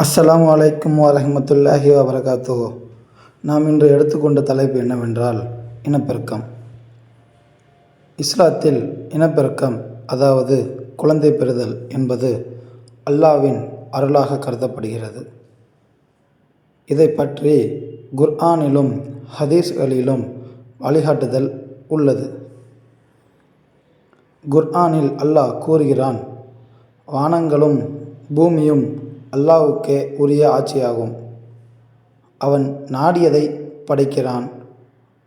அஸ்ஸலாமு அலைக்கும் வரஹ்மத்துல்லாஹி வபரகாத்துஹு. நாம் இன்று எடுத்துக்கொண்ட தலைப்பு என்னவென்றால் இனப்பெருக்கம். இஸ்லாத்தில் இனப்பெருக்கம், அதாவது குழந்தை பெறுதல் என்பது அல்லாஹ்வின் அருளாக கருதப்படுகிறது. இதை பற்றி குர்ஆனிலும் ஹதீஸ்களிலும் வழிகாட்டுதல் உள்ளது. குர்ஆனில் அல்லாஹ் கூறுகிறான், வானங்களும் பூமியும் அல்லாஹ்வுக்கே உரிய ஆட்சியாகும். அவன் நாடியதை படைக்கிறான்.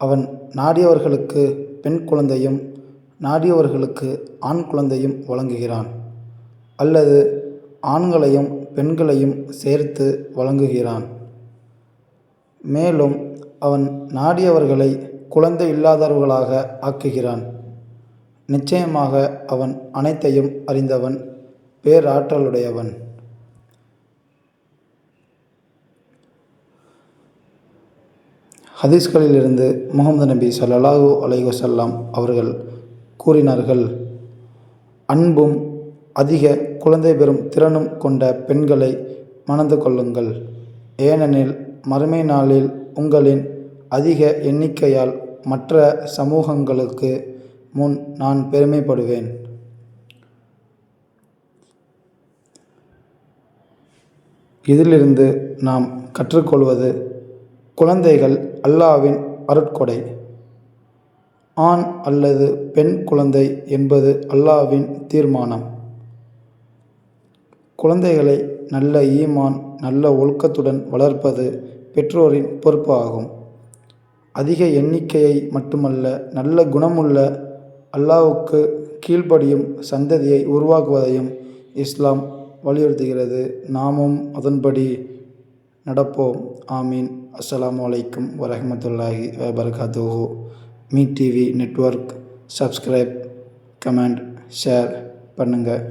அவன் நாடியவர்களுக்கு பெண் குழந்தையும் நாடியவர்களுக்கு ஆண் குழந்தையும் வழங்குகிறான், அல்லது ஆண்களையும் பெண்களையும் சேர்த்து வழங்குகிறான். மேலும் அவன் நாடியவர்களை குழந்தை இல்லாதவர்களாக ஆக்குகிறான். நிச்சயமாக அவன் அனைத்தையும் அறிந்தவன், பேராற்றலுடையவன். ஹதீஸ்களிலிருந்து முஹம்மது நபி ஸல்லல்லாஹு அலைஹி வஸல்லம் அவர்கள் கூறினார்கள், அன்பும் அதிக குழந்தை பெறும் திறனும் கொண்ட பெண்களை மணந்து கொள்ளுங்கள். ஏனெனில் மறுமை நாளில் உங்களின் அதிக எண்ணிக்கையால் மற்ற சமூகங்களுக்கு முன் நான் பெருமைப்படுவேன். இதிலிருந்து நாம் கற்றுக்கொள்வது, குழந்தைகள் அல்லாஹ்வின் அருட்கொடை. ஆண் அல்லது பெண் குழந்தை என்பது அல்லாஹ்வின் தீர்மானம். குழந்தைகளை நல்ல ஈமான், நல்ல ஒழுக்கத்துடன் வளர்ப்பது பெற்றோரின் பொறுப்பு ஆகும். அதிக எண்ணிக்கையை மட்டுமல்ல, நல்ல குணமுள்ள, அல்லாஹ்வுக்கு கீழ்ப்படியும் சந்ததியை உருவாக்குவதையும் இஸ்லாம் வலியுறுத்துகிறது. நாமும் அதன்படி நடப்போம். ஆமீன். அஸ்ஸலாமு அலைக்கும் வரஹ்மத்துல்லாஹி வபரகாத்துஹு. Meet TV network subscribe, comment, share பண்ணுங்கள்.